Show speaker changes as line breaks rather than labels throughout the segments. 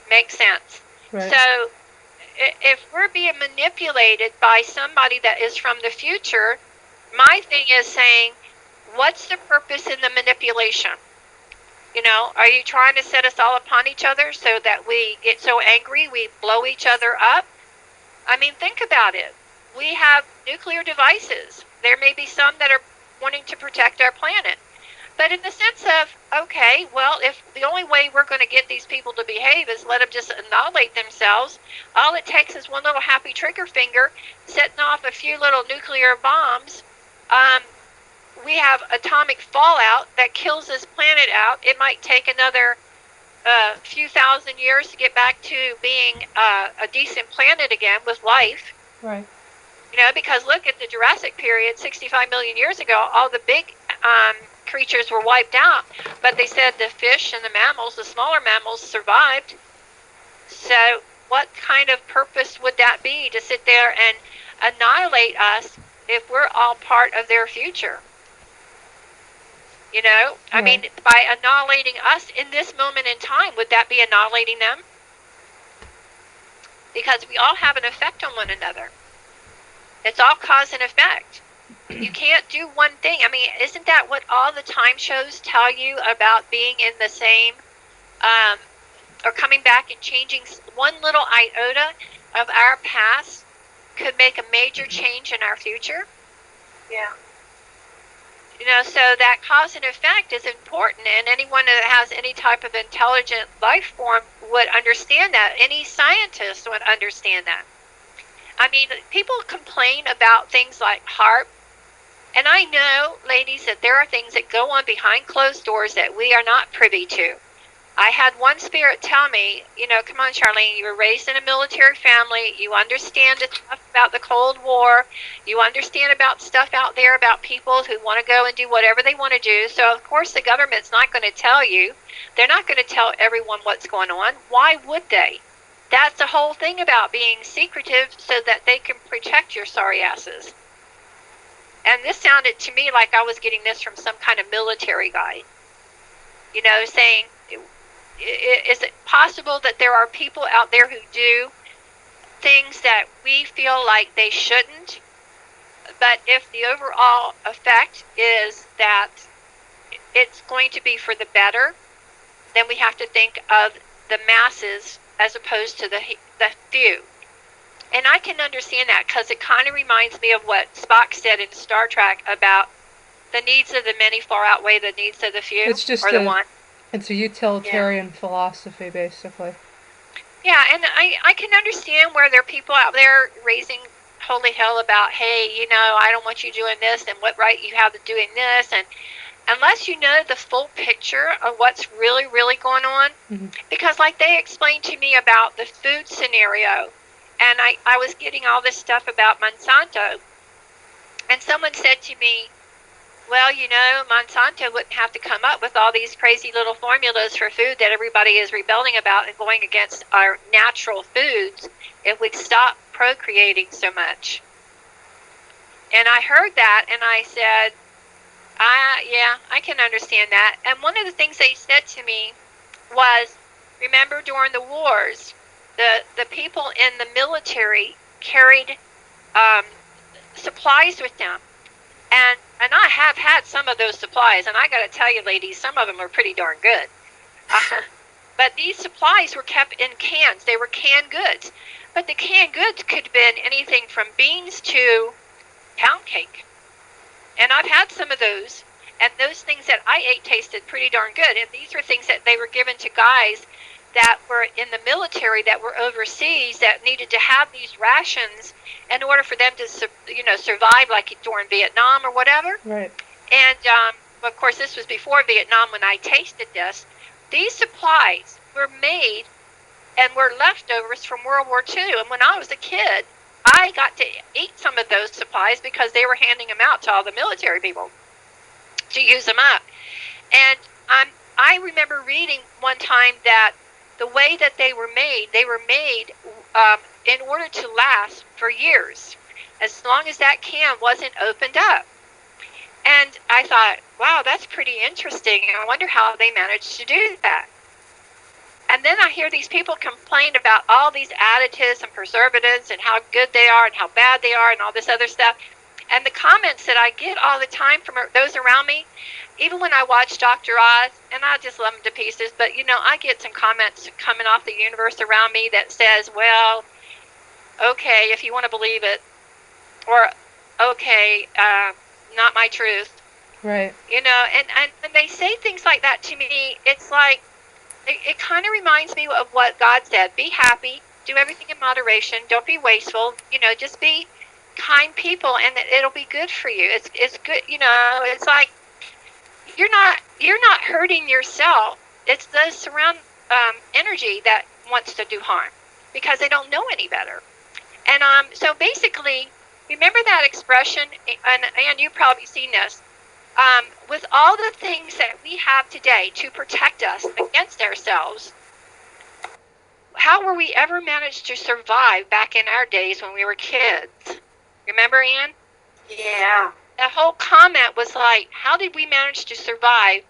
Makes sense.
Right.
So if we're being manipulated by somebody that is from the future, my thing is saying, what's the purpose in the manipulation? You know, are you trying to set us all upon each other so that we get so angry we blow each other up? I mean, think about it. We have nuclear devices. There may be some that are wanting to protect our planet. But in the sense of, okay, well, if the only way we're going to get these people to behave is let them just annihilate themselves, all it takes is one little happy trigger finger setting off a few little nuclear bombs. We have atomic fallout that kills this planet out. It might take another few thousand years to get back to being a decent planet again with life.
Right.
You know, because look at the Jurassic period, 65 million years ago, all the big creatures were wiped out, but they said the fish and the mammals, the smaller mammals, survived. So what kind of purpose would that be to sit there and annihilate us if we're all part of their future? You know, I mean, by annihilating us in this moment in time, would that be annihilating them? Because we all have an effect on one another. It's all cause and effect. You can't do one thing. I mean, isn't that what all the time shows tell you about being in the same, or coming back and changing one little iota of our past could make a major change in our future?
Yeah.
You know, so that cause and effect is important, and anyone that has any type of intelligent life form would understand that. Any scientist would understand that. I mean, people complain about things like HAARP, and I know, ladies, that there are things that go on behind closed doors that we are not privy to. I had one spirit tell me, you know, come on, Charlene, you were raised in a military family. You understand the stuff about the Cold War. You understand about stuff out there about people who want to go and do whatever they want to do. So, of course, the government's not going to tell you. They're not going to tell everyone what's going on. Why would they? That's the whole thing about being secretive so that they can protect your sorry asses. And this sounded to me like I was getting this from some kind of military guy, you know, saying, is it possible that there are people out there who do things that we feel like they shouldn't? But if the overall effect is that it's going to be for the better, then we have to think of the masses as opposed to the few. And I can understand that because it kind of reminds me of what Spock said in Star Trek about the needs of the many far outweigh the needs of the few.
It's just
or the one.
It's a utilitarian philosophy, basically.
Yeah, and I can understand where there are people out there raising holy hell about, hey, you know, I don't want you doing this and what right you have to doing this. And unless you know the full picture of what's really, really going on, because like they explained to me about the food scenario, and I was getting all this stuff about Monsanto, and someone said to me, well, you know, Monsanto wouldn't have to come up with all these crazy little formulas for food that everybody is rebelling about and going against our natural foods if we'd stop procreating so much. And I heard that, and I said, yeah, I can understand that. And one of the things they said to me was, remember during the wars, the people in the military carried supplies with them. And I have had some of those supplies, and I got to tell you, ladies, some of them are pretty darn good. But these supplies were kept in cans. They were canned goods. But the canned goods could have been anything from beans to pound cake. And I've had some of those, and those things that I ate tasted pretty darn good. And these were things that they were given to guys that were in the military, that were overseas, that needed to have these rations in order for them to, you know, survive, like during Vietnam or whatever.
Right.
And, of course, this was before Vietnam when I tasted this. These supplies were made and were leftovers from World War II. And when I was a kid, I got to eat some of those supplies because they were handing them out to all the military people to use them up. And I remember reading one time that the way that they were made in order to last for years, as long as that can wasn't opened up. And I thought, wow, that's pretty interesting. I wonder how they managed to do that. And then I hear these people complain about all these additives and preservatives and how good they are and how bad they are and all this other stuff. And the comments that I get all the time from those around me, even when I watch Dr. Oz, and I just love him to pieces, but, I get some comments coming off the universe around me that says, well, okay, if you want to believe it, or, okay, not my truth.
Right.
And when they say things like that to me, it's like, it kind of reminds me of what God said. Be happy, do everything in moderation, don't be wasteful, just be kind people, and it'll be good for you. It's good, it's like you're not hurting yourself. It's the surround energy that wants to do harm because they don't know any better. And so basically, remember that expression, and you've probably seen this. With all the things that we have today to protect us against ourselves, how were we ever managed to survive back in our days when we were kids? Remember, Ann?
Yeah.
That whole comment was like, how did we manage to survive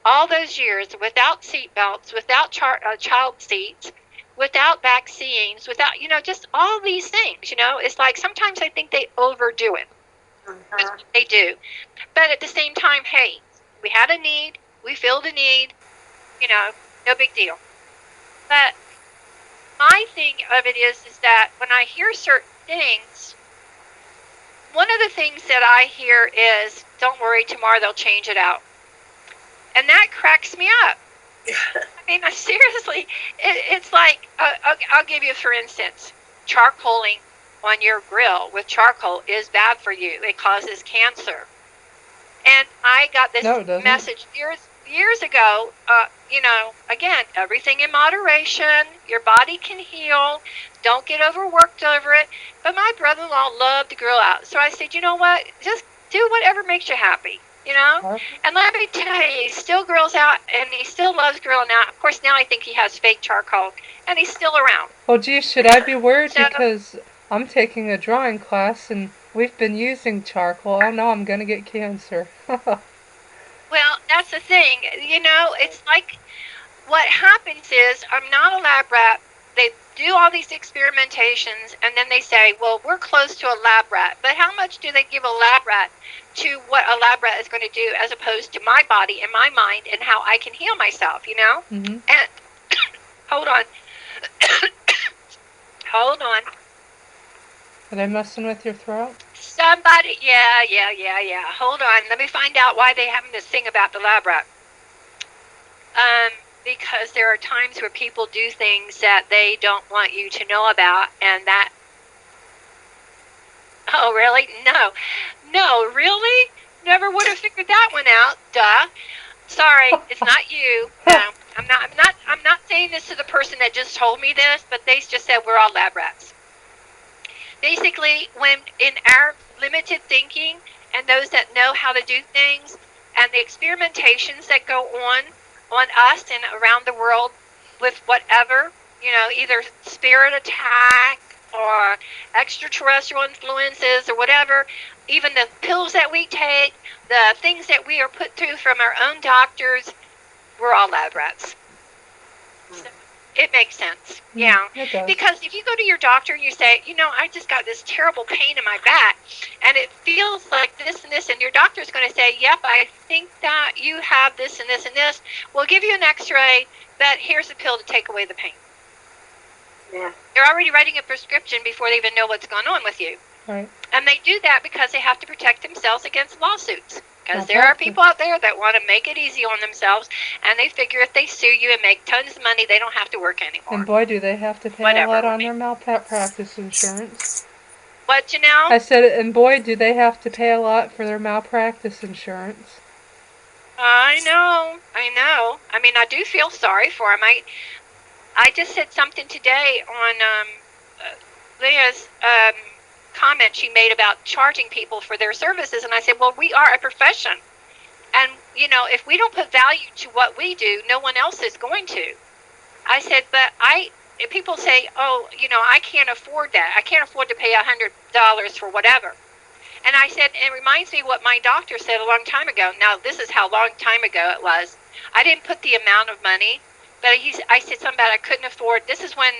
all those years without seat belts, without child seats, without vaccines, without, just all these things, It's like sometimes I think they overdo it. That's what they do. But at the same time, hey, we had a need, we filled a need, no big deal. But my thing of it is that when I hear certain things, one of the things that I hear is, don't worry, tomorrow they'll change it out. And that cracks me up. I mean, seriously, it's like, I'll give you, for instance, charcoaling on your grill with charcoal is bad for you. It causes cancer. And I got this message years ago, again, everything in moderation. Your body can heal. Don't get overworked over it. But my brother-in-law loved to grill out. So I said, you know what? Just do whatever makes you happy, And let me tell you, he still grills out, and he still loves grilling out. Of course, now I think he has fake charcoal, and he's still around.
Oh, geez, should I be worried? Because I'm taking a drawing class, and we've been using charcoal. I know I'm going to get cancer.
Well, that's the thing. It's like what happens is I'm not a lab rat. They do all these experimentations, and then they say, well, we're close to a lab rat. But how much do they give a lab rat to what a lab rat is going to do as opposed to my body and my mind and how I can heal myself,
Mm-hmm.
And hold on. Hold on.
Are they messing with your throat?
Somebody, yeah. Hold on. Let me find out why they having this thing about the lab rat. Because there are times where people do things that they don't want you to know about, and that... Oh, really? No, really? Never would have figured that one out. Duh. Sorry, it's not you. No, I'm not saying this to the person that just told me this, but they just said we're all lab rats. Basically, when in our limited thinking and those that know how to do things and the experimentations that go on us and around the world with whatever, either spirit attack or extraterrestrial influences or whatever, even the pills that we take, the things that we are put through from our own doctors, we're all lab rats. So it makes sense. Yeah.
It does.
Because if you go to your doctor and you say, I just got this terrible pain in my back and it feels like this and this, and your doctor's going to say, yep, I think that you have this and this and this. We'll give you an x-ray, but here's a pill to take away the pain.
Yeah.
They're already writing a prescription before they even know what's going on with you.
Right.
And they do that because they have to protect themselves against lawsuits. Because there are people out there that want to make it easy on themselves, and they figure if they sue you and make tons of money, they don't have to work anymore.
And boy, do they have to pay a lot on their malpractice insurance.
What, Janelle?
I said, and boy, do they have to pay a lot for their malpractice insurance.
I know. I mean, I do feel sorry for them. I just said something today on Leah's comment she made about charging people for their services, and I said, well, we are a profession, and if we don't put value to what we do, no one else is going to. I said, but people say, oh, I can't afford that. I can't afford to pay $100 for whatever. And I said, it reminds me what my doctor said a long time ago. Now, this is how long time ago it was. I didn't put the amount of money But I said something about I couldn't afford. This is when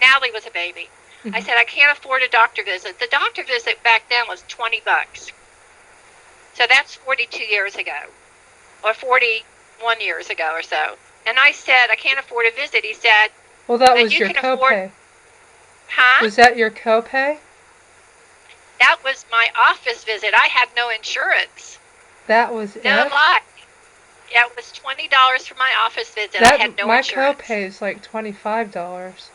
Natalie was a baby. I said I can't afford a doctor visit. The doctor visit back then was $20. So that's 42 years ago, or 41 years ago or so. And I said I can't afford a visit. He said,
Well, that
but
was
you
your
can afford.
copay.
Huh?
Was that your copay?
That was my office visit. I had no insurance.
That was
No
it?
lie. Yeah, it was $20 for my office visit. I had no
my
insurance.
copay is like $25.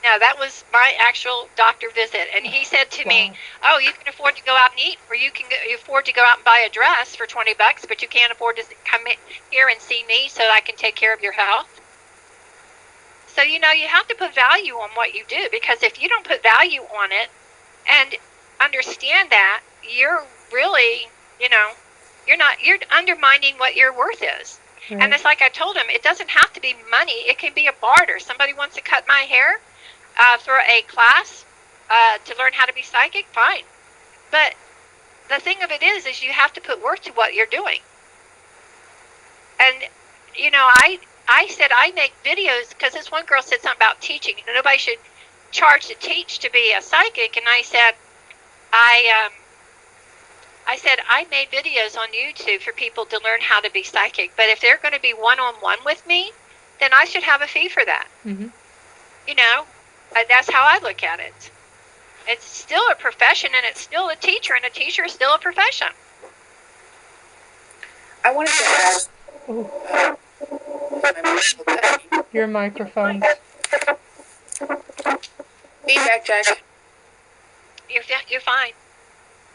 No, that was my actual doctor visit. And he said to me, oh, you can afford to go out and eat, or you can afford to go out and buy a dress for $20, but you can't afford to come in here and see me so I can take care of your health. So, you have to put value on what you do, because if you don't put value on it and understand that, you're really, you're undermining what your worth is. Right. And it's like I told him, it doesn't have to be money. It can be a barter. Somebody wants to cut my hair for a class to learn how to be psychic, fine. But the thing of it is you have to put worth to what you're doing. And, I said I make videos, because this one girl said something about teaching. Nobody should charge to teach to be a psychic. And I said, I said I made videos on YouTube for people to learn how to be psychic. But if they're going to be one-on-one with me, then I should have a fee for that. Mm-hmm. That's how I look at it. It's still a profession, and it's still a teacher, and a teacher is still a profession.
I wanted to ask...
Your microphone.
Feedback check.
You're fine.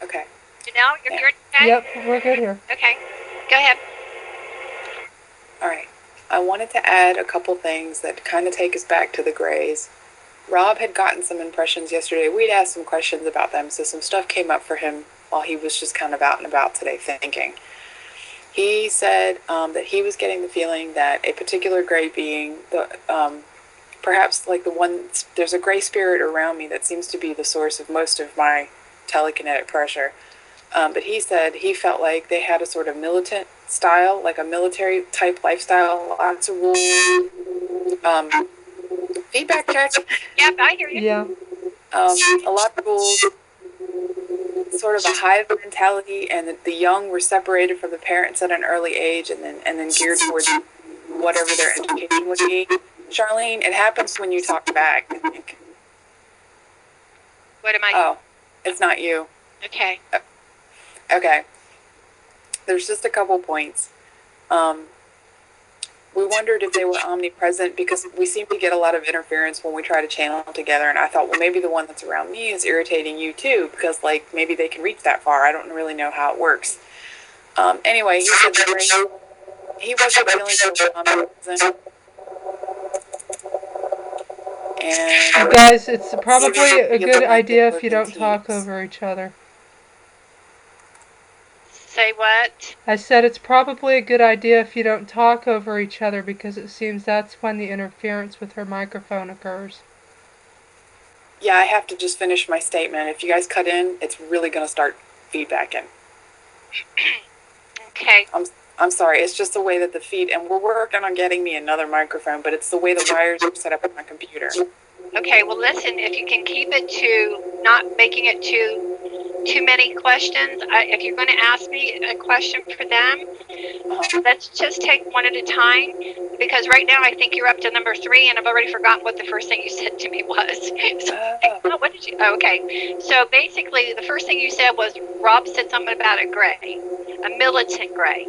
Okay.
You're here today?
Yep, we're good here.
Okay. Go ahead.
All right. I wanted to add a couple things that kind of take us back to the Greys. Rob had gotten some impressions yesterday. We'd asked some questions about them, so some stuff came up for him while he was just kind of out and about today thinking. He said that he was getting the feeling that a particular Grey being, perhaps like the one, there's a Grey spirit around me that seems to be the source of most of my telekinetic pressure. But he said he felt like they had a sort of militant style, like a military type lifestyle, lots of rules. Feedback check.
Yep, I hear you.
Yeah.
A lot of rules, sort of a hive mentality, and the young were separated from the parents at an early age, and then geared towards whatever their education would be. Charlene, it happens when you talk back, I think.
What am I?
Oh, it's not you.
Okay.
Okay. There's just a couple points. We wondered if they were omnipresent, because we seem to get a lot of interference when we try to channel together, and I thought, well, maybe the one that's around me is irritating you too, because like maybe they can reach that far. I don't really know how it works. Anyway, he said that he wasn't feeling so omnipresent. And
guys, it's probably a good idea if you don't talk over each other.
Say what?
I said it's probably a good idea if you don't talk over each other, because it seems that's when the interference with her microphone occurs.
Yeah, I have to just finish my statement. If you guys cut in, it's really going to start feedbacking.
Okay.
I'm sorry. It's just the way that the feed, and we're working on getting me another microphone, but it's the way the wires are set up on my computer.
Okay, well, listen, if you can keep it to not making it too many questions. If you're going to ask me a question for them, let's just take one at a time, because right now I think you're up to number 3, and I've already forgotten what the first thing you said to me was. So, what did you? Oh, okay. So basically, the first thing you said was Rob said something about a Grey, a militant Grey.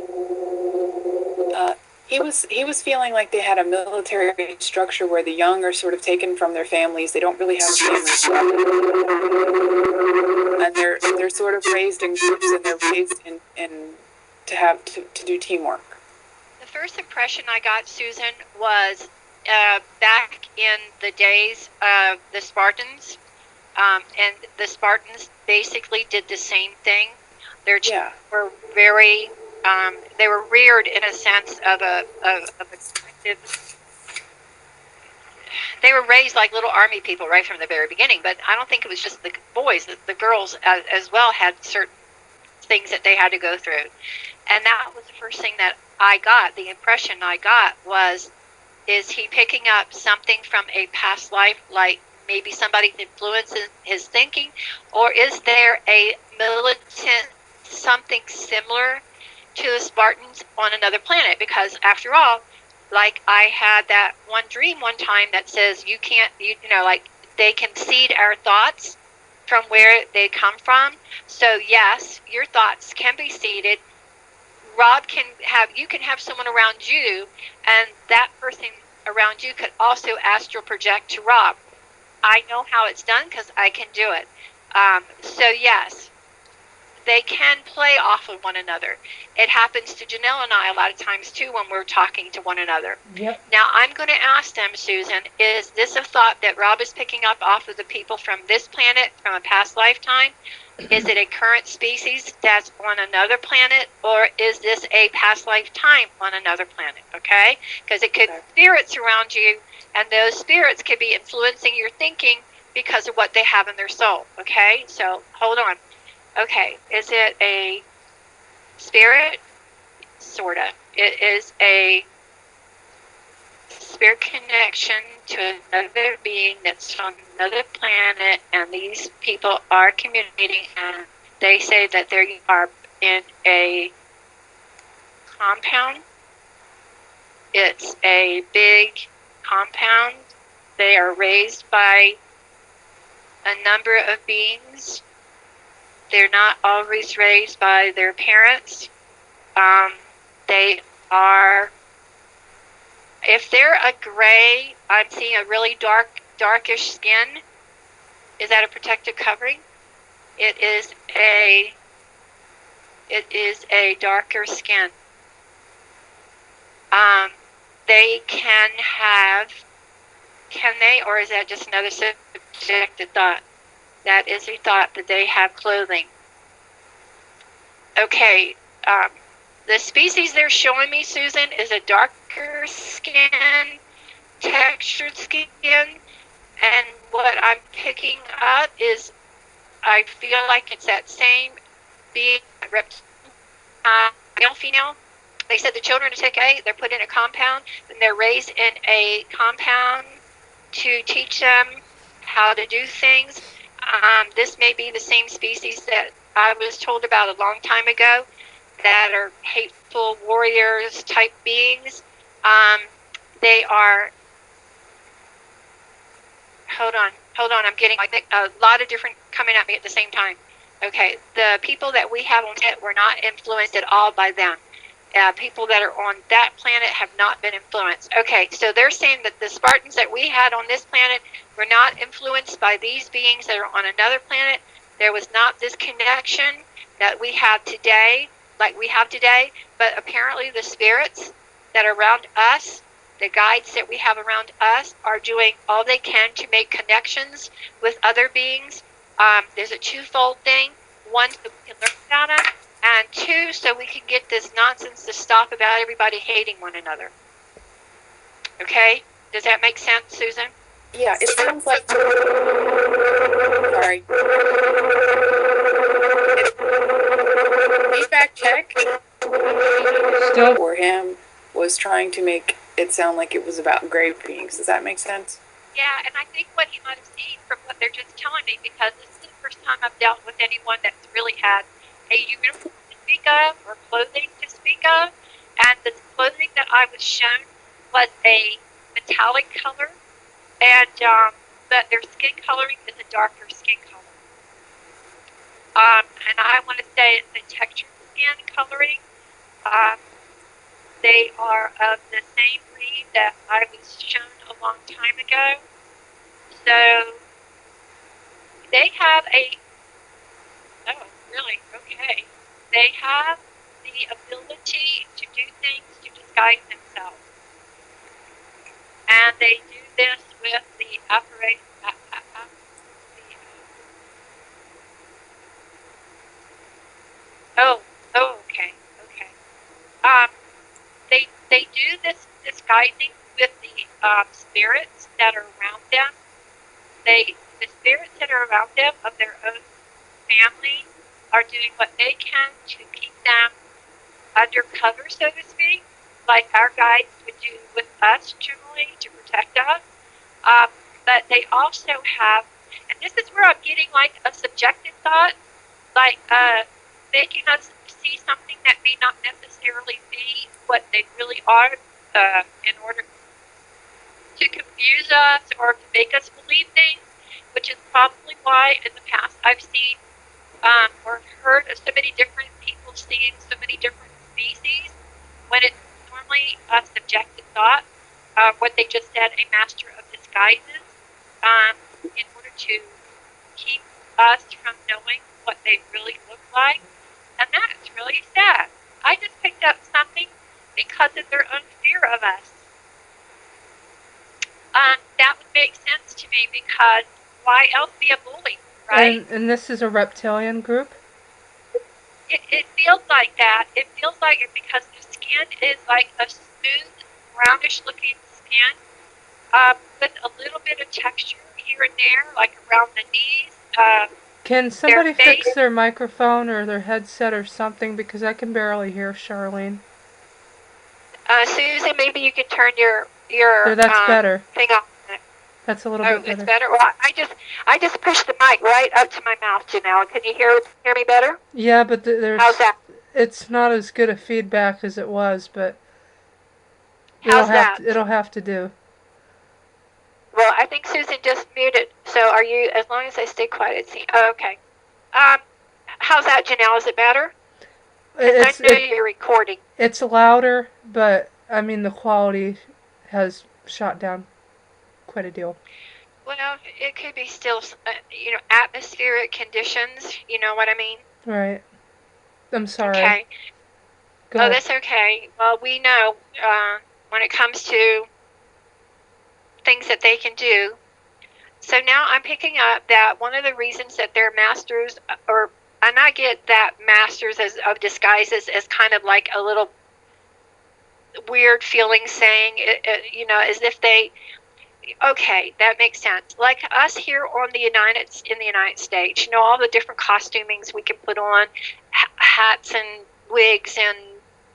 He was feeling like they had a military structure where the young are sort of taken from their families. They don't really have families, and they're sort of raised in groups, and they're raised in to do teamwork.
The first impression I got, Susan, was back in the days of the Spartans, and the Spartans basically did the same thing. Their children were very. They were reared in a sense of a they were raised like little army people right from the very beginning, but I don't think it was just the boys. The girls as well had certain things that they had to go through. And that was the first thing that I got. The impression I got was, is he picking up something from a past life, like maybe somebody's influencing his thinking, or is there a militant something similar to the Spartans on another planet? Because after all, like I had that one dream one time that says you can't, you know, like they can seed our thoughts from where they come from. So yes, your thoughts can be seeded. Rob can have, you can have someone around you, and that person around you could also astral project to Rob. I know how it's done because I can do it. So yes, they can play off of one another. It happens to Janelle and I a lot of times too when we're talking to one another.
Yep.
Now I'm going to ask them, Susan, is this a thought that Rob is picking up off of the people from this planet from a past lifetime? Is it a current species that's on another planet, or is this a past lifetime on another planet? Okay? Because it could be spirits around you, and those spirits could be influencing your thinking because of what they have in their soul. Okay? So hold on. Okay, is it a spirit? Sorta. It is a spirit connection to another being that's on another planet, and these people are communicating, and they say that they are in a compound. It's a big compound. They are raised by a number of beings. They're not always raised by their parents. They are, if they're a gray, I'm seeing a really darkish skin. Is that a protective covering? It is a darker skin. They can have, can they, or is that just another subjective thought? That is a thought that they have clothing. Okay, the species they're showing me, Susan, is a darker skin, textured skin, and what I'm picking up is I feel like it's that same being, male, female. They said the children are TK, they're put in a compound, and they're raised in a compound to teach them how to do things. This may be the same species that I was told about a long time ago that are hateful warriors type beings. They are, hold on, I'm getting like a lot of different coming at me at the same time. Okay, the people that we have on it were not influenced at all by them. People that are on that planet have not been influenced. Okay, so they're saying that the Spartans that we had on this planet were not influenced by these beings that are on another planet. There was not this connection that we have today, but apparently the spirits that are around us, the guides that we have around us, are doing all they can to make connections with other beings. There's a twofold thing. One, so we can learn about them, and two, so we can get this nonsense to stop about everybody hating one another. Okay? Does that make sense, Susan?
Yeah, it sounds like. Sorry. Feedback check
Still.
for him was trying to make it sound like it was about grave beings. Does that make sense?
Yeah, and I think what he might have seen from what they're just telling me, because this is the first time I've dealt with anyone that's really had a uniform to speak of or clothing to speak of, and the clothing that I was shown was a metallic color, and but their skin coloring is a darker skin color. And I want to say it's a textured skin coloring. They are of the same breed that I was shown a long time ago. So they have a, oh, really? Okay. They have the ability to do things to disguise themselves. And they do this with the apparatus. Okay. They do this disguising with the spirits that are around them. The spirits that are around them of their own family are doing what they can to keep them undercover, so to speak, like our guides would do with us generally to protect us. But they also have, and this is where I'm getting like a subjective thought, like making us see something that may not necessarily be what they really are, in order to confuse us or to make us believe things, which is probably why in the past I've seen or heard of so many different people seeing so many different species when it's normally a subjective thought. What they just said, a master of disguises, in order to keep us from knowing what they really look like. And that's really sad. I just picked up something because of their own fear of us. That would make sense to me because why else be a bully, right?
And this is a reptilian group?
It feels like that. It feels like it because the skin is like a smooth, brownish looking skin with a little bit of texture here and there, like around the knees.
Can somebody fix their microphone or their headset or something because I can barely hear Charlene?
Susan, maybe you can turn your
that's better.
thing off.
That's a little bit better.
It's better. Well, I just pushed the mic right up to my mouth, Janelle. Can you hear me better?
Yeah, but there's.
How's that?
It's not as good a feedback as it was, but it'll have to do.
Well, I think Susan just muted. So are you? As long as I stay quiet, it's. Oh, okay. How's that, Janelle? Is it better? I know you're recording.
It's louder, but I mean the quality has shot down quite a deal.
Well, it could be still, atmospheric conditions. You know what I mean?
Right. I'm sorry.
Okay.
Go ahead.
That's okay. Well, we know when it comes to things that they can do. So now I'm picking up that one of the reasons that they're masters, and I get that masters of disguises as kind of like a little weird feeling saying, as if they. Okay, that makes sense. Like us here in the United States, all the different costumings we can put on, hats and wigs and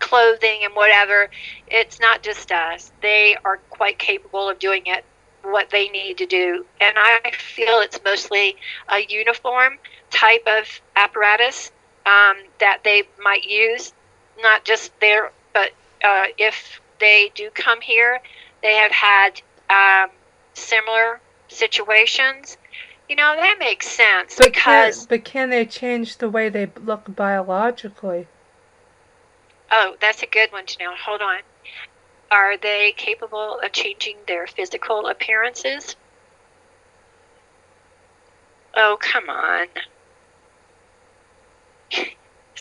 clothing and whatever. It's not just us. They are quite capable of doing it, what they need to do. And I feel it's mostly a uniform type of apparatus that they might use, not just there, but if they do come here, they have had similar situations. That makes sense.
But can they change the way they look biologically?
Oh, that's a good one, Janelle. Hold on. Are they capable of changing their physical appearances? Oh, come on.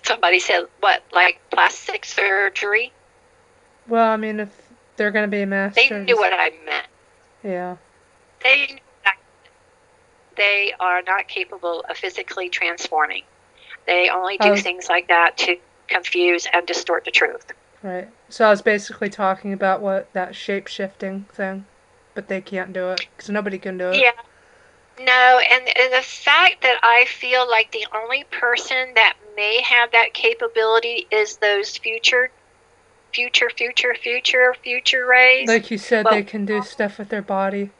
Somebody said, what, like plastic surgery?
Well, I mean, if they're going to be masters.
They knew what I meant.
Yeah.
They knew that they are not capable of physically transforming. They only do things like that to confuse and distort the truth.
Right. So I was basically talking about that shape-shifting thing, but they can't do it because nobody can do it.
Yeah. No, and the fact that I feel like the only person that may have that capability is those future rays.
Like you said, they can do stuff with their body.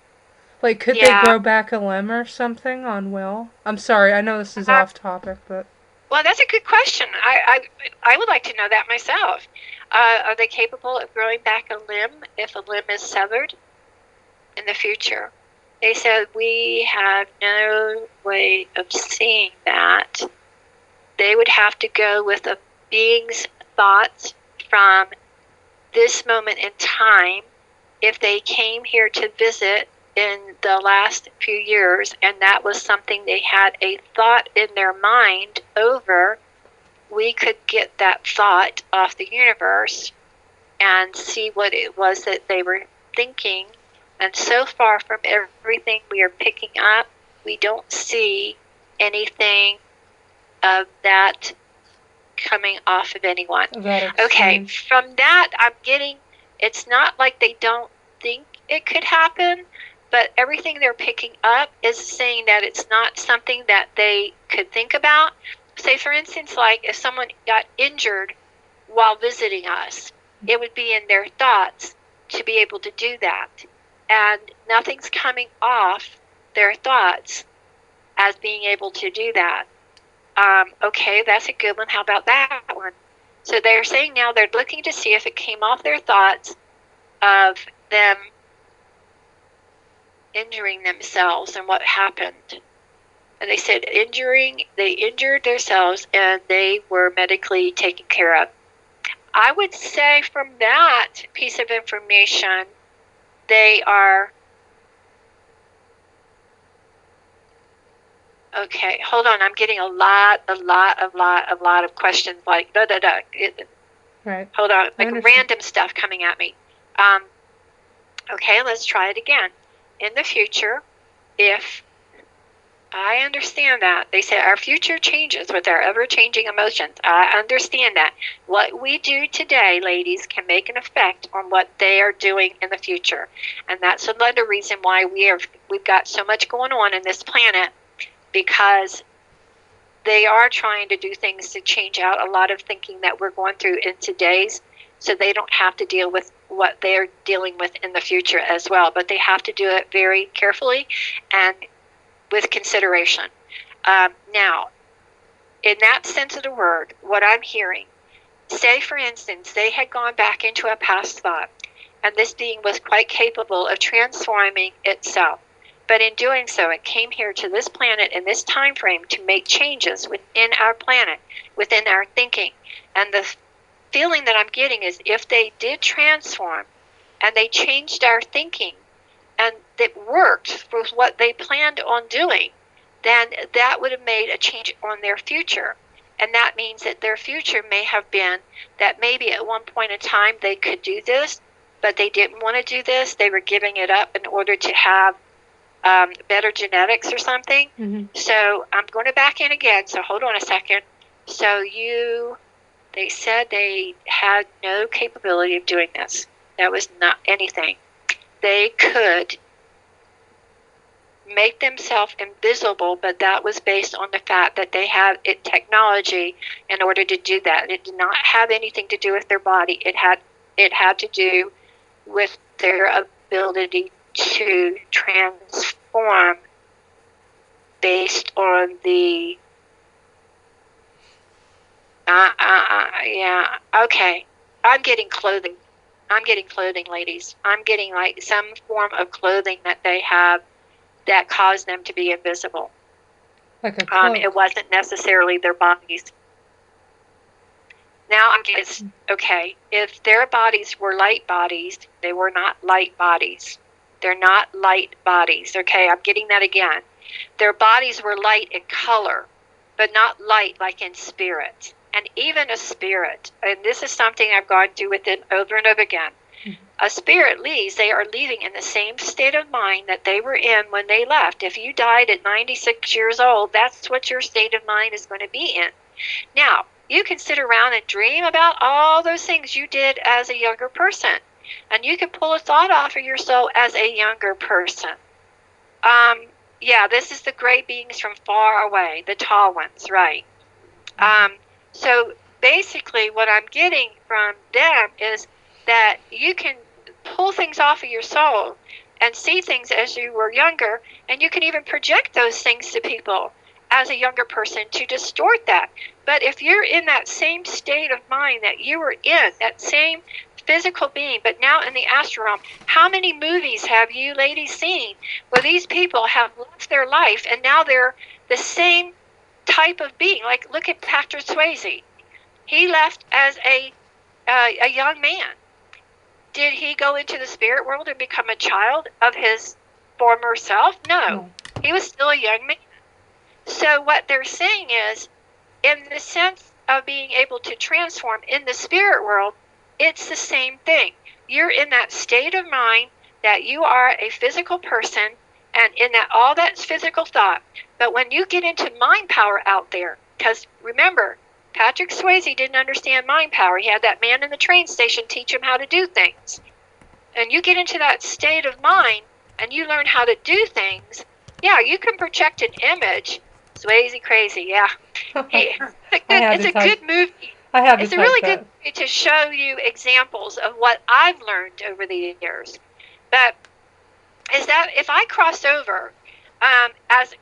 Like, could they grow back a limb or something on will? I'm sorry, I know this is off topic, but...
Well, that's a good question. I would like to know that myself. Are they capable of growing back a limb if a limb is severed in the future? They said we have no way of seeing that. They would have to go with a being's thoughts from this moment in time if they came here to visit in the last few years, and that was something they had a thought in their mind over. We could get that thought off the universe and see what it was that they were thinking. And so far from everything we are picking up, we don't see anything of that coming off of anyone. Okay, from that I'm getting, it's not like they don't think it could happen, but everything they're picking up is saying that it's not something that they could think about. Say, for instance, like if someone got injured while visiting us. It would be in their thoughts to be able to do that. And nothing's coming off their thoughts as being able to do that. Okay, that's a good one. How about that one? So they're saying now they're looking to see if it came off their thoughts of them injuring themselves and what happened. And they said they injured themselves and they were medically taken care of. I would say from that piece of information, they are... Okay, hold on. I'm getting a lot of questions like
Right.
Hold on, like random stuff coming at me. Okay, let's try it again. In the future, if I understand that, they say our future changes with our ever-changing emotions. I understand that. What we do today, ladies, can make an effect on what they are doing in the future. And that's another reason why we've got so much going on in this planet, because they are trying to do things to change out a lot of thinking that we're going through in today's, so they don't have to deal with what they're dealing with in the future as well. But they have to do it very carefully and with consideration. Now, in that sense of the word, what I'm hearing, say, for instance, they had gone back into a past thought, and this being was quite capable of transforming itself. But in doing so, it came here to this planet in this time frame to make changes within our planet, within our thinking. And the feeling that I'm getting is if they did transform and they changed our thinking and it worked with what they planned on doing, then that would have made a change on their future. And that means that their future may have been that maybe at one point in time they could do this, but they didn't want to do this. They were giving it up in order to have better genetics or something.
Mm-hmm.
So I'm going to back in again. So hold on a second. So they said they had no capability of doing this. That was not anything. They could make themselves invisible, but that was based on the fact that they had technology in order to do that. It did not have anything to do with their body. It had to do with their ability to transform based on the yeah, okay. I'm getting clothing, ladies. I'm getting like some form of clothing that they have that caused them to be invisible.
Like a cloak.
It wasn't necessarily their bodies. Now I'm getting, okay, if their bodies were light bodies, they were not light bodies. They're not light bodies. Okay, I'm getting that again. Their bodies were light in color, but not light like in spirit. And even a spirit, and this is something I've gone through with it over and over again. Mm-hmm. A spirit leaves, they are leaving in the same state of mind that they were in when they left. If you died at 96 years old, that's what your state of mind is going to be in. Now, you can sit around and dream about all those things you did as a younger person. And you can pull a thought off of your soul as a younger person. Yeah, this is the great beings from far away, the tall ones, right? So basically what I'm getting from them is that you can pull things off of your soul and see things as you were younger, and you can even project those things to people as a younger person to distort that. But if you're in that same state of mind that you were in, that same physical being, but now in the astral realm, how many movies have you ladies seen where these people have left their life and now they're the same type of being? Like, look at Patrick Swayze. He left as a young man. Did he go into the spirit world and become a child of his former self? No. He was still a young man. So what they're saying is, in the sense of being able to transform in the spirit world, it's the same thing. You're in that state of mind that you are a physical person, and in that all that's physical thought. But when you get into mind power out there, because remember, Patrick Swayze didn't understand mind power. He had that man in the train station teach him how to do things. And you get into that state of mind and you learn how to do things. Yeah, you can project an image. Swayze crazy, yeah. Hey, it's a good movie.
I had to
It's a
type
really
that.
good way to show you examples of what I've learned over the years. But is that if I cross over as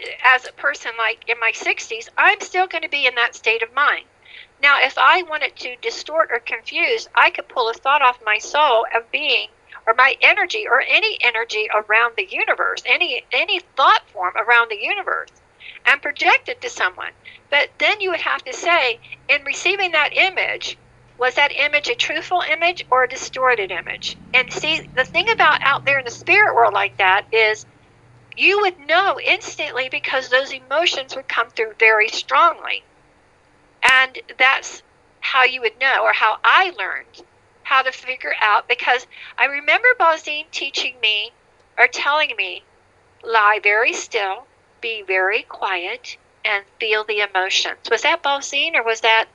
a person like in my 60s, I'm still going to be in that state of mind. Now, if I wanted to distort or confuse, I could pull a thought off my soul of being, or my energy, or any energy around the universe, any thought form around the universe, and project it to someone. But then you would have to say, in receiving that image, was that image a truthful image or a distorted image? And see, the thing about out there in the spirit world like that is you would know instantly because those emotions would come through very strongly. And that's how you would know, or how I learned how to figure out, because I remember Bozine teaching me or telling me, lie very still, be very quiet, and feel the emotions. Was that Bozine or was that